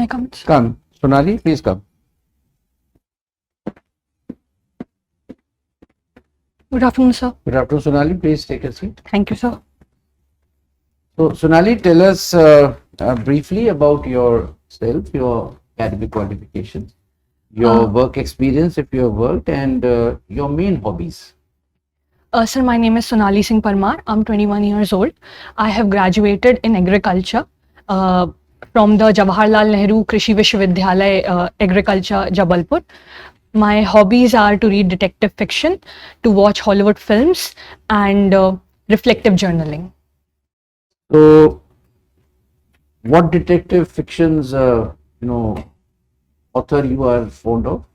come? Come. Sonali, please come. Good afternoon, sir. Good afternoon, Sonali. Please take a seat. Thank you, sir. So, Sonali, tell us briefly about yourself, your academic qualifications, your work experience if you have worked, and your main hobbies. Sir, my name is Sonali Singh Parmar. I'm 21 years old. I have graduated in agriculture from the Jawaharlal Nehru Krishi Vishwavidyalaya Agriculture, Jabalpur. My hobbies are to read detective fiction, to watch Hollywood films, and reflective journaling. So, what detective fictions, author you are fond of?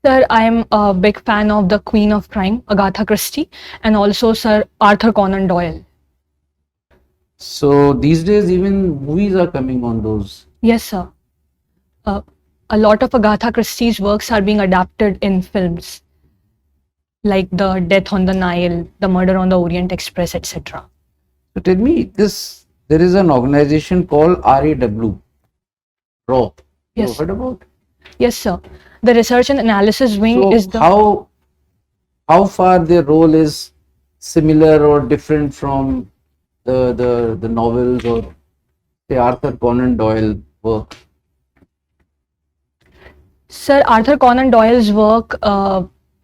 Sir, I am a big fan of the Queen of Crime, Agatha Christie, and also Sir Arthur Conan Doyle. So, these days even movies are coming on those. Yes, sir. A lot of Agatha Christie's works are being adapted in films, like The Death on the Nile, The Murder on the Orient Express, etc. So, tell me, there is an organization called RAW. You Yes. heard about? Yes, sir. The Research and Analysis Wing So, is the... how far their role is similar or different from the novels or say Arthur Conan Doyle work? Sir, Arthur Conan Doyle's work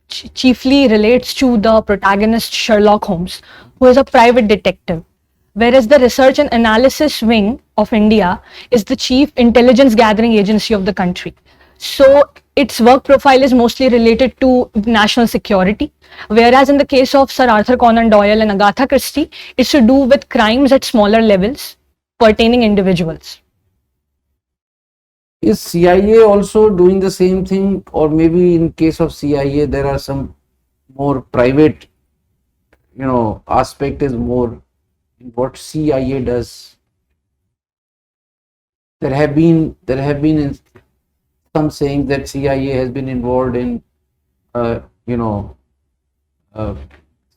chiefly relates to the protagonist Sherlock Holmes, who is a private detective, whereas the Research and Analysis Wing of India is the chief intelligence gathering agency of the country. So its work profile is mostly related to national security, whereas in the case of Sir Arthur Conan Doyle and Agatha Christie, it's to do with crimes at smaller levels pertaining individuals. Is CIA also doing the same thing, or maybe in case of CIA there are some more private, aspect is more in what CIA does? There have been some saying that CIA has been involved in,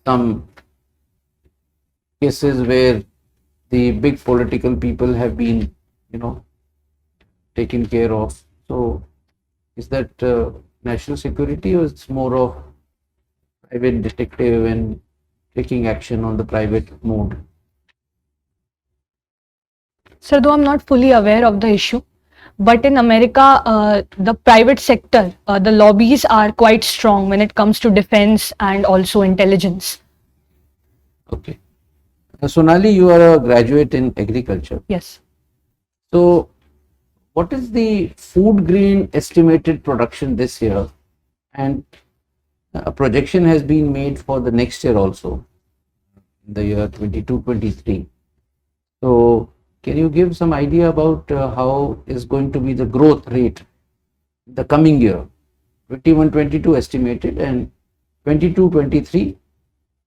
some cases where the big political people have been, taken care of. So, is that national security, or it's more of private detective and taking action on the private mode? Sir, though I'm not fully aware of the issue, but in America, the private sector, the lobbies are quite strong when it comes to defense and also intelligence. Okay. Sonali, you are a graduate in agriculture. Yes. So, what is the food grain estimated production this year? And a projection has been made for the next year also, in the year 22-23. So, can you give some idea about how is going to be the growth rate the coming year? 21-22 estimated, and 22-23,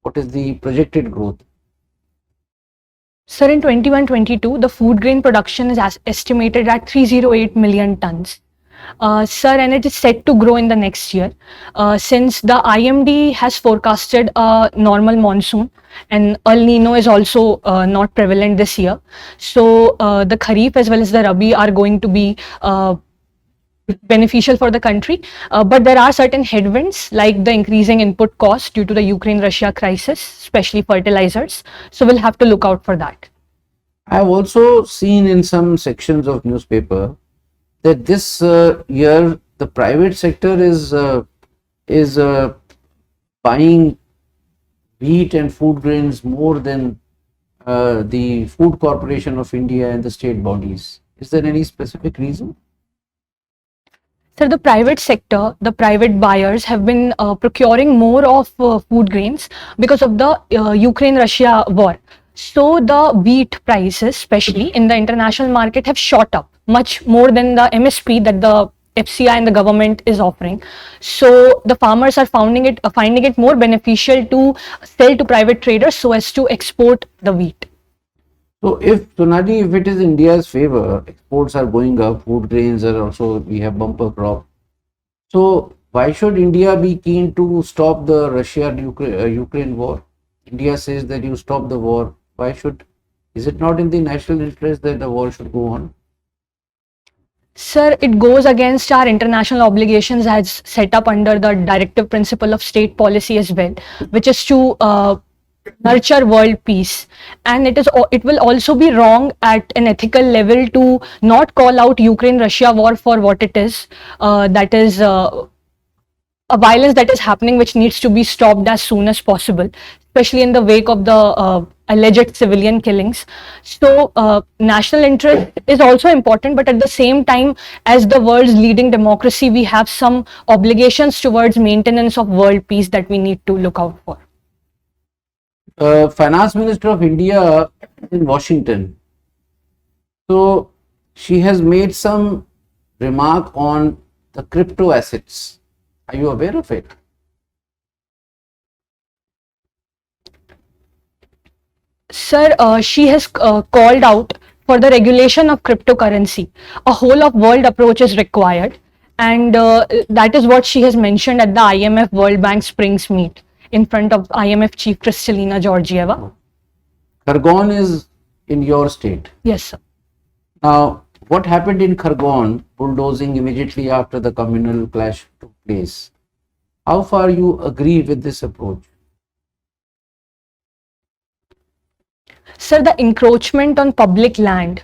what is the projected growth? Sir, in 21-22, the food grain production is estimated at 308 million tons. Sir, and it is set to grow in the next year since the IMD has forecasted a normal monsoon and El Nino is also not prevalent this year. So the Kharif as well as the Rabi are going to be beneficial for the country, but there are certain headwinds like the increasing input costs due to the Ukraine-Russia crisis, especially fertilizers. So we'll have to look out for that. I have also seen in some sections of newspaper that this year the private sector is buying wheat and food grains more than the Food Corporation of India and the state bodies. Is there any specific reason? Sir, the private sector, the private buyers have been procuring more of food grains because of the Ukraine-Russia war. So the wheat prices, especially in the international market, have shot up much more than the MSP that the FCI and the government is offering. So the farmers are finding it more beneficial to sell to private traders so as to export the wheat. So if Sonali, if it is India's favor, exports are going up, food grains are also, we have bumper crop. So why should India be keen to stop the Russia-Ukraine war? India says that you stop the war. Why should, is it not in the national interest that the war should go on? Sir, it goes against our international obligations as set up under the directive principle of state policy as well, which is to nurture world peace. And it will also be wrong at an ethical level to not call out Ukraine-Russia war for what it is. That is a violence that is happening which needs to be stopped as soon as possible, especially in the wake of the alleged civilian killings. So national interest is also important, but at the same time, as the world's leading democracy, we have some obligations towards maintenance of world peace that we need to look out for. Finance Minister of India in Washington. So she has made some remark on the crypto assets. Are you aware of it? Sir, she has called out for the regulation of cryptocurrency. A whole of world approach is required, and that is what she has mentioned at the IMF World Bank Springs meet in front of IMF Chief Kristalina Georgieva. Khargon is in your state. Yes, sir. Now, what happened in Khargon, bulldozing immediately after the communal clash took place? How far you agree with this approach? Sir, the encroachment on public land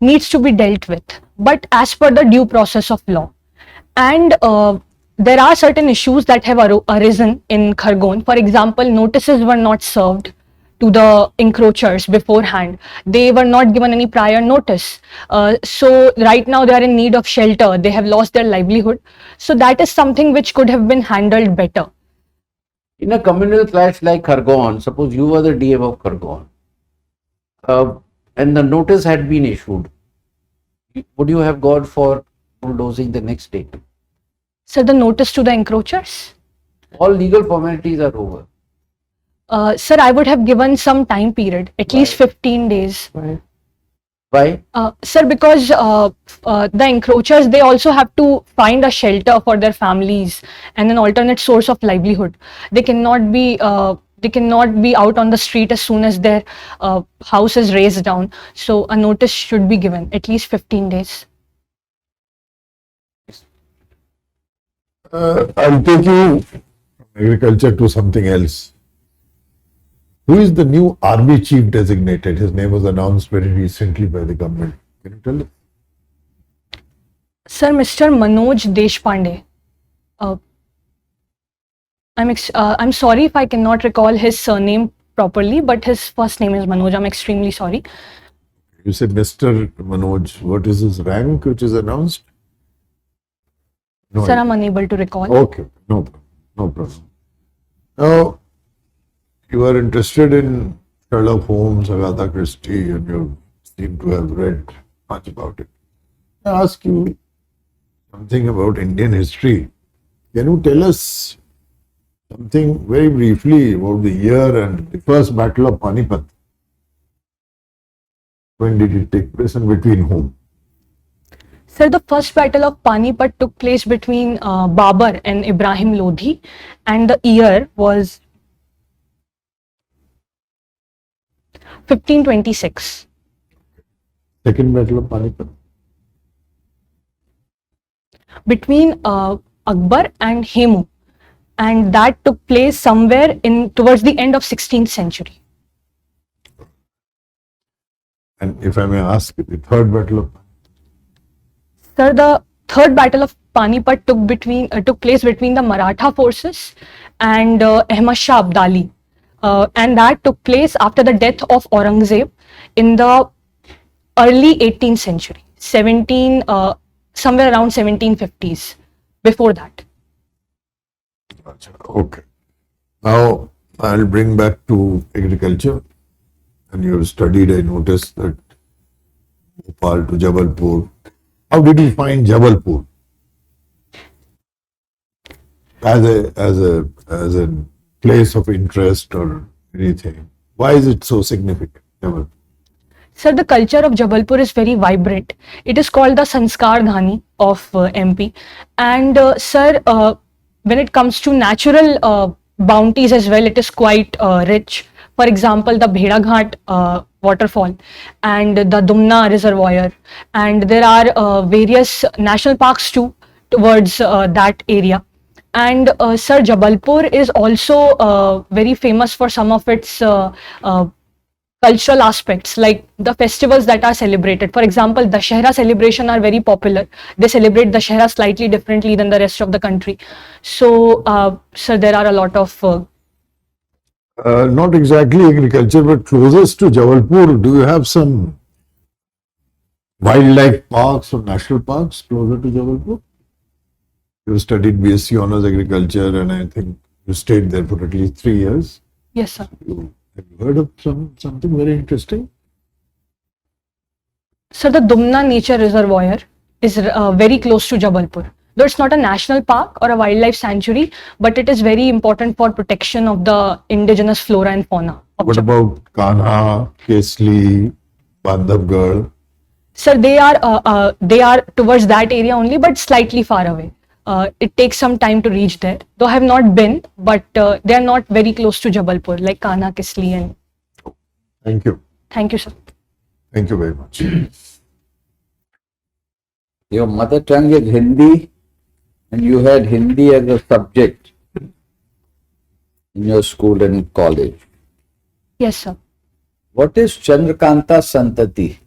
needs to be dealt with, but as per the due process of law. And there are certain issues that have arisen in Khargon. For example, notices were not served to the encroachers beforehand. They were not given any prior notice. So right now they are in need of shelter. They have lost their livelihood. So that is something which could have been handled better. In a communal clash like Khargon, suppose you were the DM of Khargon, and the notice had been issued, would you have gone for bulldozing the next day? So the notice to the encroachers? All legal formalities are over. Sir, I would have given some time period, at least 15 days. Why? Sir, because the encroachers, they also have to find a shelter for their families and an alternate source of livelihood. They cannot be out on the street as soon as their house is razed down. So a notice should be given, at least 15 days. I'll take you from agriculture to something else. Who is the new army chief designated? His name was announced very recently by the government. Can you tell us? Sir, Mr. Manoj Deshpande. I'm sorry if I cannot recall his surname properly, but his first name is Manoj. I'm extremely sorry. You said Mr. Manoj. What is his rank which is announced? No Sir, idea. I'm unable to recall. Okay, no problem. No problem. Now, you are interested in Sherlock Holmes, Agatha Christie, and you seem to have read much about it. I ask you something about Indian history. Can you tell us something very briefly about the year and the first battle of Panipat? When did it take place and between whom? Sir, the first battle of Panipat took place between Babur and Ibrahim Lodhi, and the year was 1526. Second battle of Panipat? Between Akbar and Hemu, and that took place somewhere towards the end of 16th century. And if I may ask, the third battle of Sir, the third battle of Panipat took place between the Maratha forces and Ahmad Shah Abdali, and that took place after the death of Aurangzeb in the early 18th century, somewhere around 1750s. Before that. Okay. Now I'll bring back to agriculture. And you have studied, I noticed that Bhopal to Jabalpur. How did you find Jabalpur as a place of interest or anything? Why is it so significant, Jabalpur? Sir, the culture of Jabalpur is very vibrant. It is called the Sanskar Dhani of MP. And sir, when it comes to natural bounties as well, it is quite rich. For example, the Bheda Ghat waterfall, and the Dumna Reservoir, and there are various national parks too towards that area. And sir, Jabalpur is also very famous for some of its cultural aspects, like the festivals that are celebrated. For example, Dashera celebration are very popular. They celebrate Dashera slightly differently than the rest of the country. So, sir, there are a lot of Not exactly agriculture, but closest to Jabalpur, do you have some wildlife parks or national parks closer to Jabalpur? You studied BSc Honours Agriculture, and I think you stayed there for at least 3 years. yes, sir. Have you heard of something very interesting? So the Dumna Nature Reservoir is very close to Jabalpur. Though it's not a national park or a wildlife sanctuary, but it is very important for protection of the indigenous flora and fauna of What Jabalpur. about Kanha, Kesli, Bandhavgarh? Sir, they are towards that area only, but slightly far away. It takes some time to reach there. Though I have not been, but they are not very close to Jabalpur, like Kanha, Kisli, and. Thank you. Thank you, sir. Thank you very much. Your mother tongue is Hindi, and you had Hindi as a subject in your school and college. Yes, sir. What is Chandrakanta Santati?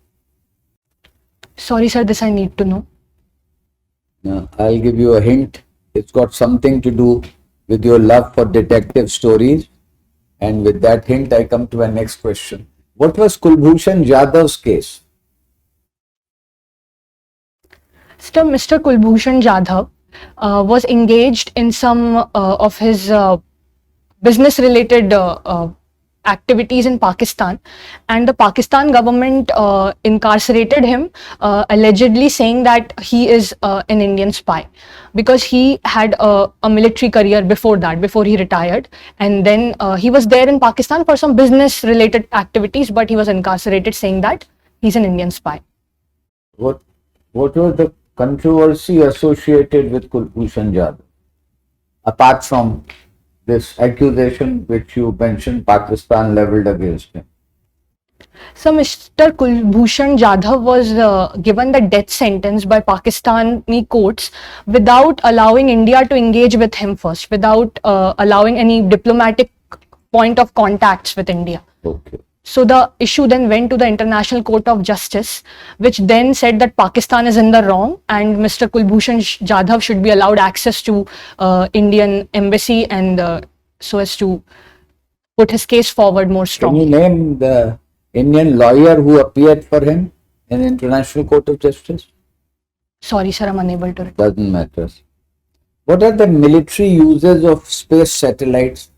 Sorry, sir. This I need to know. I'll give you a hint. It's got something to do with your love for detective stories. And with that hint, I come to my next question. What was Kulbhushan Jadhav's case? So, Mr. Kulbhushan Jadhav was engaged in some of his business-related activities in Pakistan, and the Pakistan government incarcerated him, allegedly saying that he is an Indian spy, because he had a military career before that, before he retired, and then he was there in Pakistan for some business-related activities, but he was incarcerated, saying that he's an Indian spy. What was the controversy associated with Kulbhushan Jadhav, apart from this accusation which you mentioned Pakistan leveled against him? So Mr. Kulbhushan Jadhav was given the death sentence by Pakistani courts without allowing India to engage with him first, without allowing any diplomatic point of contacts with India. Okay. So the issue then went to the International Court of Justice, which then said that Pakistan is in the wrong and Mr. Kulbhushan Jadhav should be allowed access to Indian embassy, and so as to put his case forward more Can strongly. you name the Indian lawyer who appeared for him in the International Court of Justice? Sorry, sir, I'm unable to. Doesn't matter. What are the military uses of space satellites?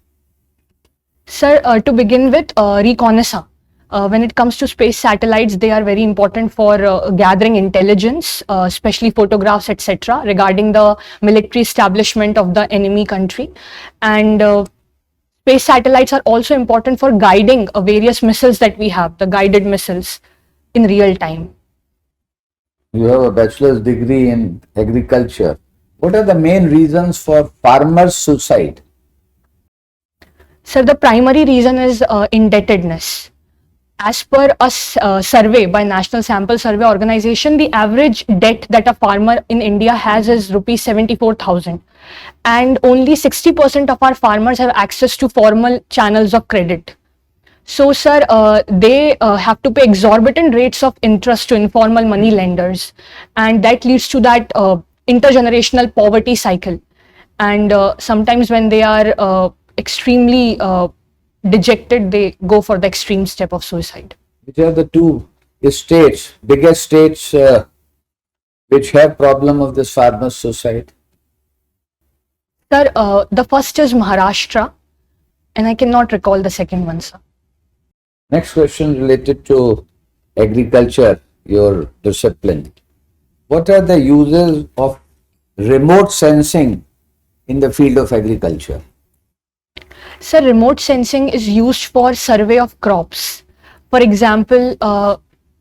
Sir, to begin with, reconnaissance. When it comes to space satellites, they are very important for gathering intelligence, especially photographs, etc., regarding the military establishment of the enemy country. And space satellites are also important for guiding various missiles that we have, the guided missiles, in real time. You have a bachelor's degree in agriculture. What are the main reasons for farmers' suicide? Sir, the primary reason is indebtedness. As per a survey by National Sample Survey Organization, the average debt that a farmer in India has is rupees 74,000, and only 60% of our farmers have access to formal channels of credit. So, sir, they have to pay exorbitant rates of interest to informal money lenders, and that leads to that intergenerational poverty cycle. And sometimes when they are extremely dejected, they go for the extreme step of suicide. Which are the two states, biggest states which have problem of this farmers' suicide? Sir, the first is Maharashtra, and I cannot recall the second one, sir. Next question related to agriculture, your discipline. What are the uses of remote sensing in the field of agriculture? Sir, remote sensing is used for survey of crops. For example,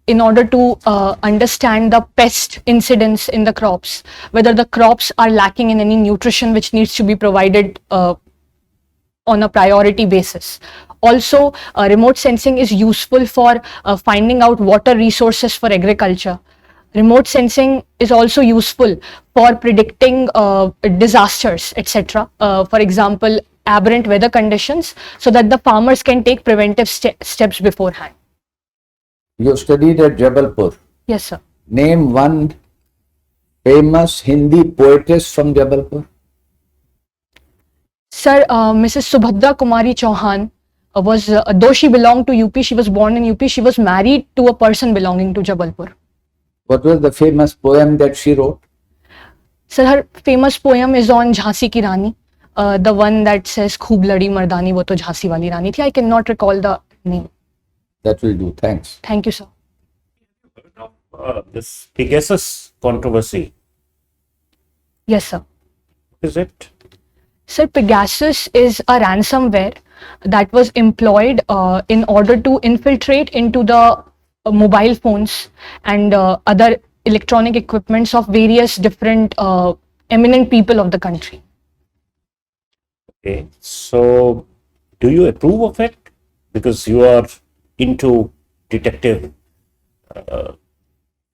in order to understand the pest incidence in the crops, whether the crops are lacking in any nutrition which needs to be provided on a priority basis, Also, remote sensing is useful for finding out water resources for agriculture. Remote sensing is also useful for predicting disasters, etc. For example, aberrant weather conditions, so that the farmers can take preventive steps beforehand. You studied at Jabalpur. Yes, sir. Name one famous Hindi poetess from Jabalpur. Sir, Mrs. Subhadra Kumari Chauhan was, though she belonged to UP, she was born in UP, she was married to a person belonging to Jabalpur. What was the famous poem that she wrote? Sir, her famous poem is on Jhansi Ki Rani, the one that says, Khoob ladi mardani, wo to Jhansi wali Rani thi. I cannot recall the name. That will do. Thanks. Thank you, sir. This Pegasus controversy, Yes, sir. is it? Sir, Pegasus is a ransomware that was employed in order to infiltrate into the mobile phones and other electronic equipments of various different eminent people of the country. Okay, so do you approve of it? Because you are into detective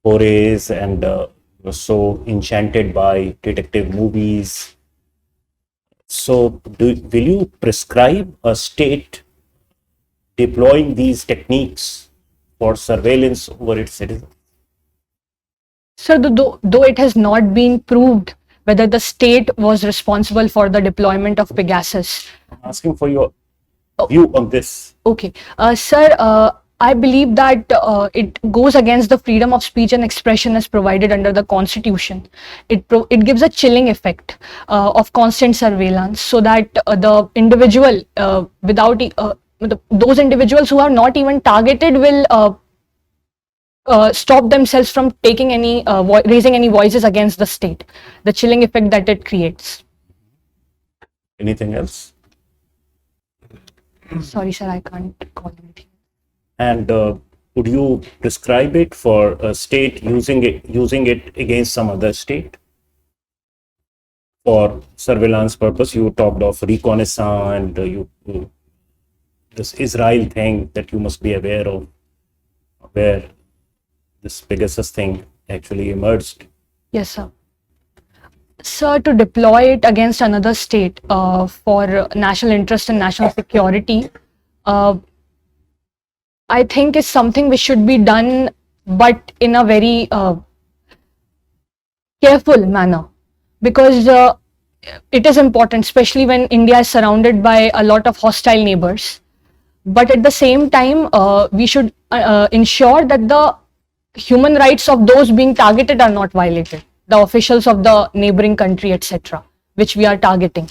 forays and you're so enchanted by detective movies. So will you prescribe a state deploying these techniques for surveillance over its citizens? Sir, though it has not been proved whether the state was responsible for the deployment of Pegasus. I'm asking for your view on this. Okay. Sir, I believe that it goes against the freedom of speech and expression as provided under the Constitution. It gives a chilling effect of constant surveillance, so that the individual, those individuals who are not even targeted will stop themselves from taking any raising any voices against the state. The chilling effect that it creates. Anything else? Sorry, sir, I can't call anything. And would you prescribe it for a state using it against some other state for surveillance purpose? You talked of reconnaissance and this Israel thing that you must be aware of, where this Pegasus thing actually emerged. Yes, sir. Sir, to deploy it against another state for national interest and national security, I think is something which should be done, but in a very careful manner, because it is important, especially when India is surrounded by a lot of hostile neighbors. But at the same time, we should ensure that the human rights of those being targeted are not violated, the officials of the neighboring country, etc., which we are targeting.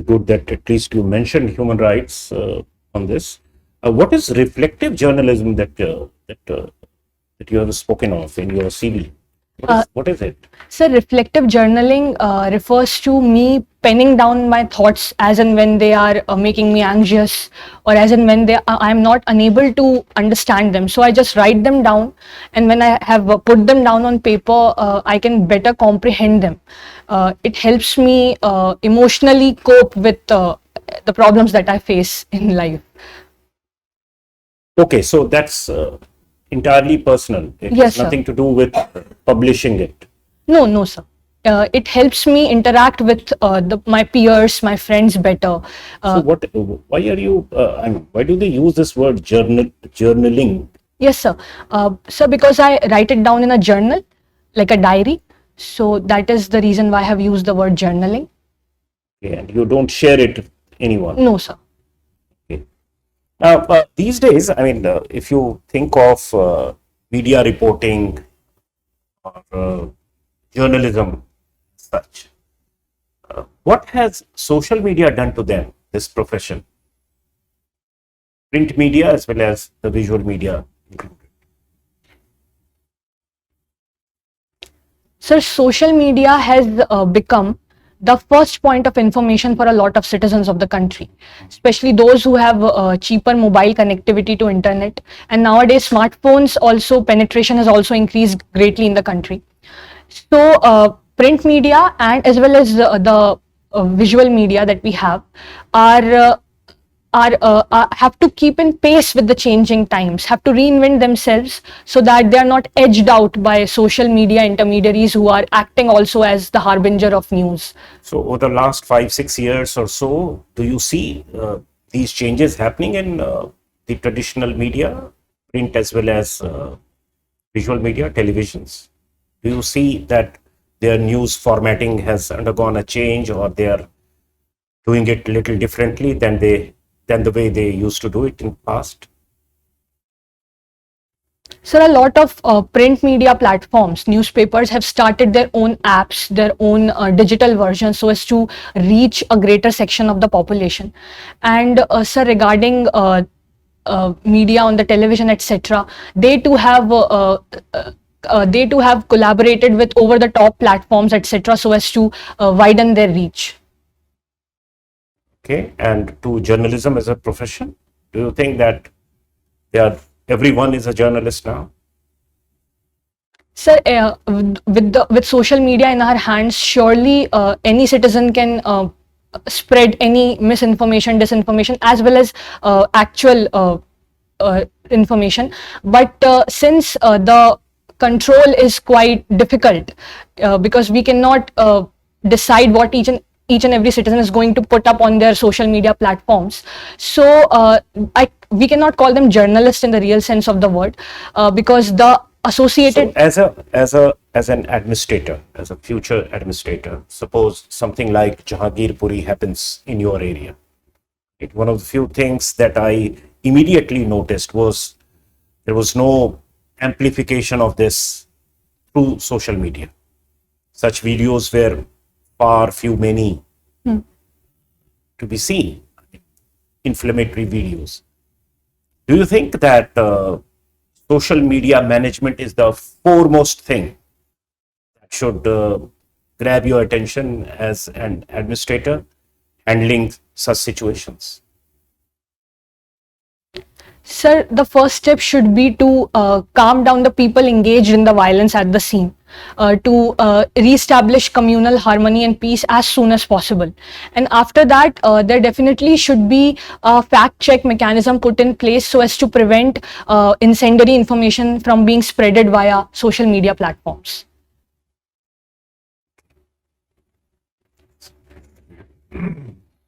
Good that at least you mentioned human rights on this. What is reflective journalism that you have spoken of in your CV? What is it? So reflective journaling refers to me penning down my thoughts as and when they are making me anxious, or as and when I am not unable to understand them. So I just write them down, and when I have put them down on paper, I can better comprehend them. It helps me emotionally cope with the problems that I face in life. Okay, so that's entirely personal. It Yes, has nothing to do with publishing it. No, sir. It helps me interact with my peers, my friends better. So why are you, why do they use this word journaling? Yes, sir. Sir, because I write it down in a journal, like a diary. So that is the reason why I have used the word journaling. Okay, and you don't share it with anyone? No, sir. Okay. Now, these days, if you think of media reporting or journalism, such, what has social media done to them, this profession? Print media as well as the visual media included. Sir, social media has become the first point of information for a lot of citizens of the country, especially those who have cheaper mobile connectivity to internet. And nowadays, smartphones also, penetration has also increased greatly in the country. So print media and as well as the visual media that we have are have to keep in pace with the changing times, have to reinvent themselves so that they are not edged out by social media intermediaries who are acting also as the harbinger of news. So over the last 5-6 years or so, do you see these changes happening in the traditional media, print as well as visual media, televisions? Do you see that their news formatting has undergone a change, or they are doing it a little differently than the way they used to do it in the past? So a lot of print media platforms, newspapers have started their own apps, their own digital versions so as to reach a greater section of the population. And sir, regarding media on the television, etc., they too have collaborated with over the top platforms, etc., so as to widen their reach. Okay, and to journalism as a profession, do you think that everyone is a journalist now? Sir, with social media in our hands, surely any citizen can spread any misinformation, disinformation, as well as actual information. But since the control is quite difficult, because we cannot decide what each and every citizen is going to put up on their social media platforms. So we cannot call them journalists in the real sense of the word, because the associated. So as an administrator, as a future administrator, suppose something like Jahangir Puri happens in your area. One of the few things that I immediately noticed was there was no amplification of this through social media. Such videos were many to be seen, inflammatory videos. Do you think that social media management is the foremost thing that should grab your attention as an administrator handling such situations? Sir, the first step should be to calm down the people engaged in the violence at the scene, to re-establish communal harmony and peace as soon as possible. And after that, there definitely should be a fact-check mechanism put in place so as to prevent incendiary information from being spreaded via social media platforms.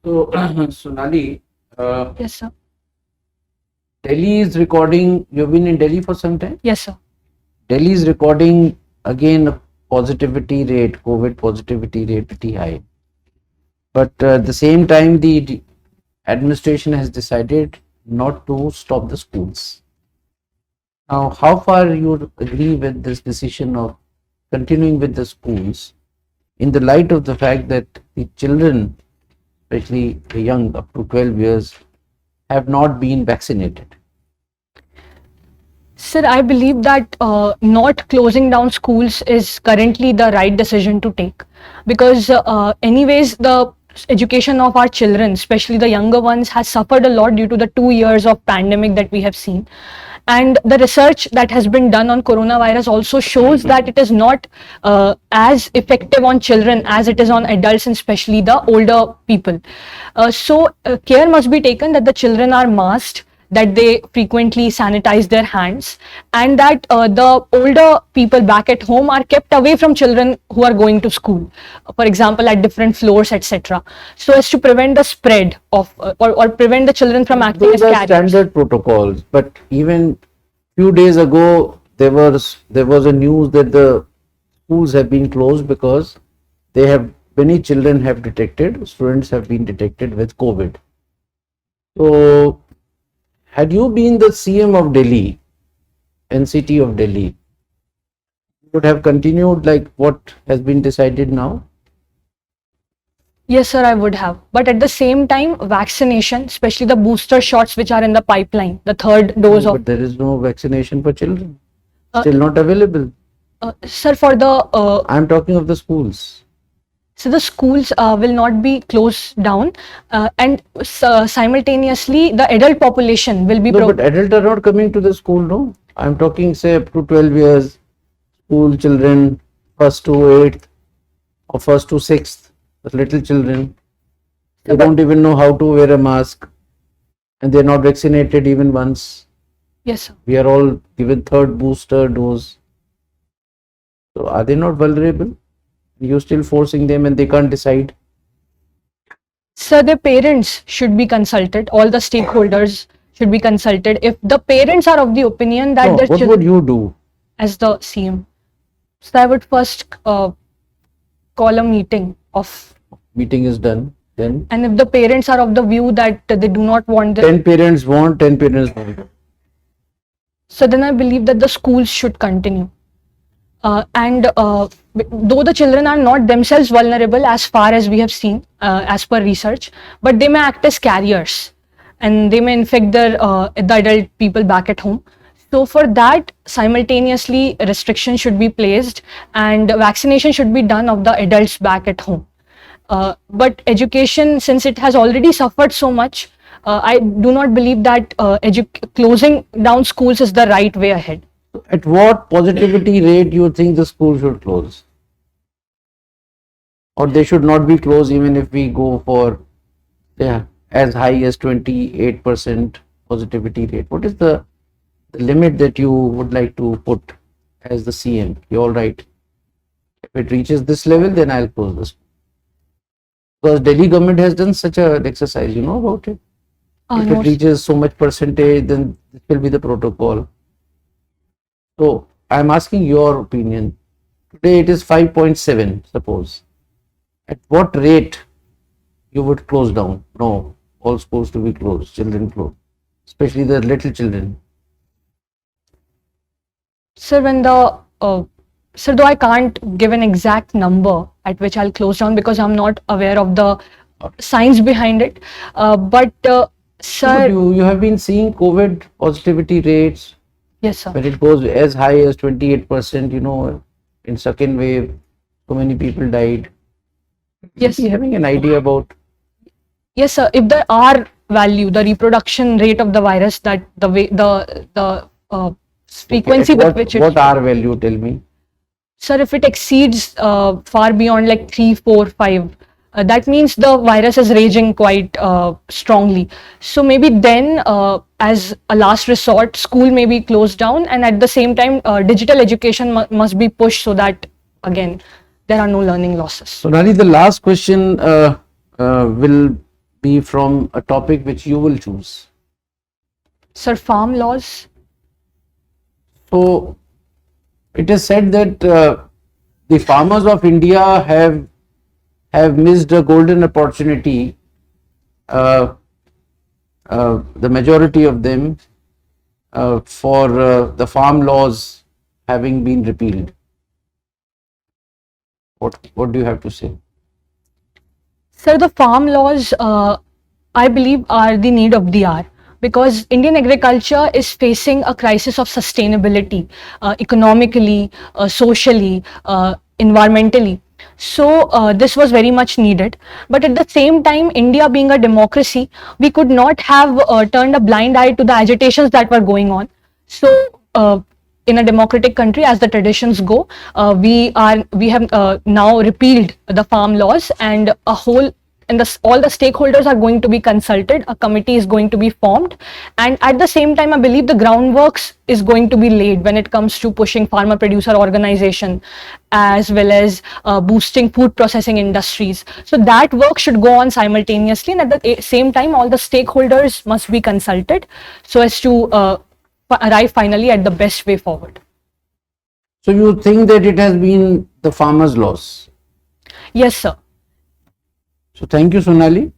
So, Sonali, Yes, sir. Delhi is recording, you've been in Delhi for some time? Yes, sir. Delhi is recording again a positivity rate, COVID positivity rate pretty high. But at the same time, the administration has decided not to stop the schools. Now, how far you agree with this decision of continuing with the schools in the light of the fact that the children, especially the young up to 12 years, have not been vaccinated? Sir, I believe that not closing down schools is currently the right decision to take, because anyways, the education of our children, especially the younger ones, has suffered a lot due to the 2 years of pandemic that we have seen. And the research that has been done on coronavirus also shows that it is not as effective on children as it is on adults, and especially the older people. So care must be taken that the children are masked, that they frequently sanitize their hands, and that the older people back at home are kept away from children who are going to school, for example, at different floors, etc., so as to prevent the spread of or prevent the children from acting Those as are carriers. standard protocols, but even few days ago there was a news that the schools have been closed because many children have students have been detected with COVID. So, had you been the CM of Delhi, NCT of Delhi, you would have continued like what has been decided now? Yes, sir, I would have. But at the same time, vaccination, especially the booster shots which are in the pipeline, the third dose But of. there is no vaccination for children. Uh, Still not available. Sir, for the. I'm talking of the schools. So the schools will not be closed down, and simultaneously the adult population will be. No, but adults are not coming to the school, no? I'm talking, say, up to 12 years, school children, 1st to 8th or 1st to 6th, the little children. They don't even know how to wear a mask. and they're not vaccinated even once. Yes, sir. We are all given third booster dose. So are they not vulnerable? You're still forcing them and they can't decide. So the parents should be consulted. All the stakeholders should be consulted. If the parents are of the opinion that So their what children, would you do? as the CM, so I would first call a meeting of, Meeting is done. Then and if the parents are of the view that they do not want the, 10 parents want, 10 parents want. so then I believe that the schools should continue. And though the children are not themselves vulnerable as far as we have seen, as per research, but they may act as carriers and they may infect the adult people back at home. So for that, simultaneously restrictions should be placed and vaccination should be done of the adults back at home. But education, since it has already suffered so much, I do not believe that closing down schools is the right way ahead. At what positivity rate you think the school should close? Or they should not be closed even if we go for as high as 28% positivity rate? What is the limit that you would like to put as the CM? You're all right. If it reaches this level, then I'll close the school. Because Delhi government has done such an exercise, you know about it? If No, it reaches so much percentage, then this will be the protocol. So I'm asking your opinion. Today it is 5.7, suppose. At what rate you would close down? No, all schools to be closed, children closed, especially the little children. Sir, sir, though I can't give an exact number at which I'll close down because I'm not aware of the science behind it. But But sir, you have been seeing COVID positivity rates yes, sir. when it goes as high as 28%, you know, in second wave, so many people died. Yes. Are you having an idea about? Yes, sir. If the R value, the reproduction rate of the virus, that the way the frequency At with which it, what R value, tell me? sir, if it exceeds far beyond like 3, 4, 5, that means the virus is raging quite strongly. So maybe then, as a last resort, school may be closed down, and at the same time, digital education must be pushed so that again there are no learning losses. Sonali, the last question will be from a topic which you will choose. Sir, farm laws. So it is said that the farmers of India have missed a golden opportunity. The majority of them for the farm laws having been repealed. What do you have to say? Sir, the farm laws, I believe, are the need of the hour because Indian agriculture is facing a crisis of sustainability, economically, socially, environmentally. So this was very much needed. But at the same time, India being a democracy, we could not have turned a blind eye to the agitations that were going on. So in a democratic country, as the traditions go, we have now repealed the farm laws, and all the stakeholders are going to be consulted. A committee is going to be formed, and at the same time, I believe the groundworks is going to be laid when it comes to pushing farmer producer organization, as well as boosting food processing industries. So that work should go on simultaneously, and at the same time, all the stakeholders must be consulted so as to arrive finally at the best way forward. So you think that it has been the farmers' loss? Yes, sir. So thank you, Sonali.